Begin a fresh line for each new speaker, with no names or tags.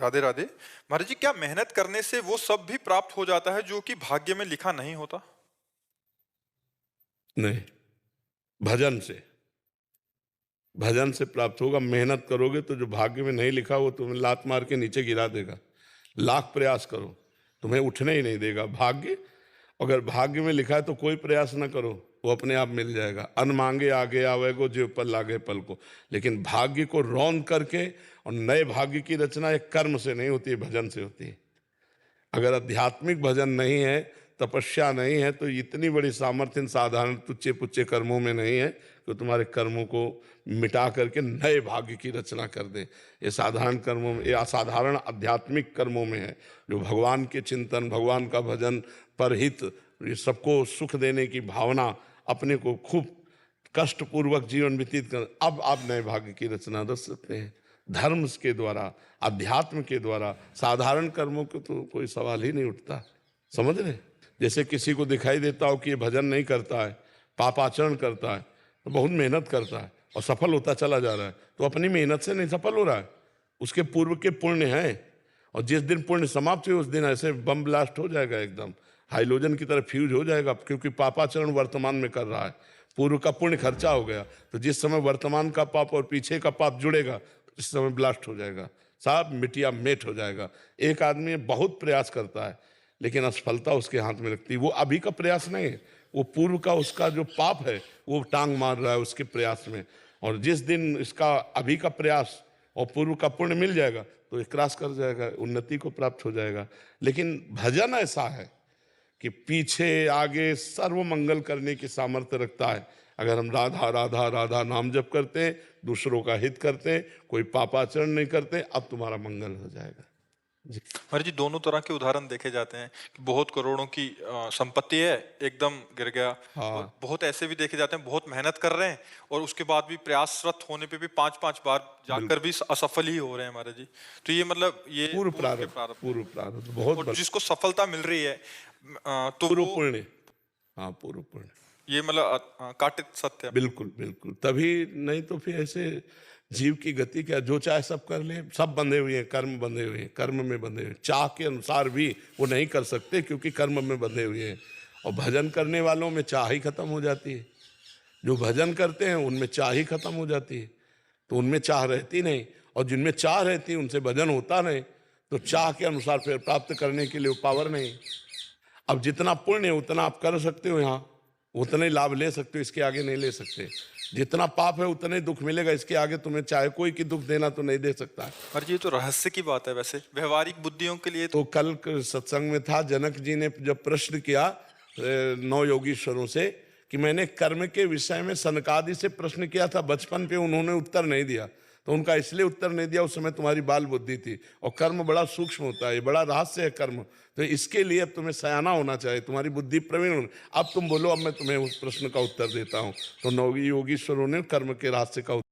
राधे राधे। महाराज जी, क्या मेहनत करने से वो सब भी प्राप्त हो जाता है जो कि भाग्य में लिखा नहीं होता?
नहीं, भजन से भजन से प्राप्त होगा। मेहनत करोगे तो जो भाग्य में नहीं लिखा वो तुम्हें लात मार के नीचे गिरा देगा। लाख प्रयास करो, तुम्हें उठने ही नहीं देगा। भाग्य, अगर भाग्य में लिखा है तो कोई प्रयास ना करो, वो अपने आप मिल जाएगा। अन मांगे आगे आवेगो, जो पल लागे पल को। लेकिन भाग्य को रौंद करके और नए भाग्य की रचना एक कर्म से नहीं होती है, भजन से होती है। अगर आध्यात्मिक भजन नहीं है, तपस्या नहीं है, तो इतनी बड़ी सामर्थ्य इन साधारण तुच्छ पुच्छ कर्मों में नहीं है कि तुम्हारे कर्मों को मिटा करके नए भाग्य की रचना कर दे। ये साधारण कर्मों में, ये असाधारण आध्यात्मिक कर्मों में है, जो भगवान के चिंतन, भगवान का भजन, परहित, ये सबको सुख देने की भावना, अपने को खूब कष्टपूर्वक जीवन व्यतीत कर, अब आप नए भाग्य की रचना कर सकते हैं धर्म के द्वारा, अध्यात्म के द्वारा। साधारण कर्मों को तो कोई सवाल ही नहीं उठता। समझ रहे? जैसे किसी को दिखाई देता हो कि ये भजन नहीं करता है, पापाचरण करता है, तो बहुत मेहनत करता है और सफल होता चला जा रहा है, तो अपनी मेहनत से नहीं सफल हो रहा है, उसके पूर्व के पुण्य हैं। और जिस दिन पुण्य समाप्त हुए उस दिन ऐसे बम ब्लास्ट हो जाएगा, एकदम हाइड्रोजन की तरह फ्यूज हो जाएगा, क्योंकि पापाचरण वर्तमान में कर रहा है, पूर्व का पुण्य खर्चा हो गया। तो जिस समय वर्तमान का पाप और पीछे का पाप जुड़ेगा, इस समय ब्लास्ट हो जाएगा, साफ मिटिया मेट हो जाएगा। एक आदमी बहुत प्रयास करता है लेकिन असफलता उसके हाथ में लगती है। वो अभी का प्रयास नहीं है, वो पूर्व का उसका जो पाप है वो टांग मार रहा है उसके प्रयास में। और जिस दिन इसका अभी का प्रयास और पूर्व का पुण्य मिल जाएगा तो ये क्रॉस कर जाएगा, उन्नति को प्राप्त हो जाएगा। लेकिन भजन ऐसा है कि पीछे आगे सर्व मंगल करने की सामर्थ्य रखता है। अगर हम राधा राधा राधा नाम जप करते हैं, दूसरों का हित करते हैं, कोई पापाचरण नहीं करते, अब तुम्हारा मंगल हो जाएगा। जी।
महाराज जी, दोनों तरह के उदाहरण देखे जाते हैं कि बहुत करोड़ों की संपत्ति है, एकदम गिर गया। और
हाँ,
बहुत ऐसे भी देखे जाते हैं, बहुत मेहनत कर रहे हैं और उसके बाद भी प्रयासरत होने पे भी 5-5 बार जाकर
बिल्कुल।
भी असफल ही हो रहे हैं महाराज जी। तो ये मतलब ये
पूर्व
पूर्व के
प्रारब्ध,
प्रारब्ध है।
पूर्व प्रारब्ध बहुत
और
बड़ा।
जिसको सफलता मिल रही है तो
पूर्व
वो
पुण्य। हाँ, पूर्व पुण्य।
ये मतलब काटित सत्य है।
बिल्कुल बिल्कुल, तभी नहीं तो फिर ऐसे जीव की गति क्या, जो चाहे सब कर ले। सब बंधे हुए हैं, कर्म बंधे हुए हैं, कर्म में बंधे हुए हैं। चाह के अनुसार भी वो नहीं कर सकते क्योंकि कर्म में बंधे हुए हैं। और भजन करने वालों में चाह ही खत्म हो जाती है। जो भजन करते हैं उनमें चाह ही खत्म हो जाती है, तो उनमें चाह रहती नहीं। और जिनमें चाह रहती है उनसे भजन होता नहीं, तो चाह के अनुसार फिर प्राप्त करने के लिए वो पावर नहीं। अब जितना पुण्य है उतना आप कर सकते हो, यहाँ उतने लाभ ले सकते हो, इसके आगे नहीं ले सकते। जितना पाप है उतने दुख मिलेगा, इसके आगे तुम्हें चाहे कोई की दुख देना तो नहीं दे सकता है।
महाराज जी, ये तो रहस्य की बात है, वैसे व्यवहारिक बुद्धियों के लिए
तो कल सत्संग में था, जनक जी ने जब प्रश्न किया 9 योगीश्वरों से कि मैंने कर्म के विषय में सनकादि से प्रश्न किया था बचपन पे, उन्होंने उत्तर नहीं दिया। तो उनका इसलिए उत्तर नहीं दिया, उस समय तुम्हारी बाल बुद्धि थी। और कर्म बड़ा सूक्ष्म होता है, बड़ा रहस्य है कर्म, तो इसके लिए अब तुम्हें सयाना होना चाहिए, तुम्हारी बुद्धि प्रवीण होनी। अब तुम बोलो, अब मैं तुम्हें उस प्रश्न का उत्तर देता हूँ। तो 9 योगीश्वरों ने कर्म के रहस्य का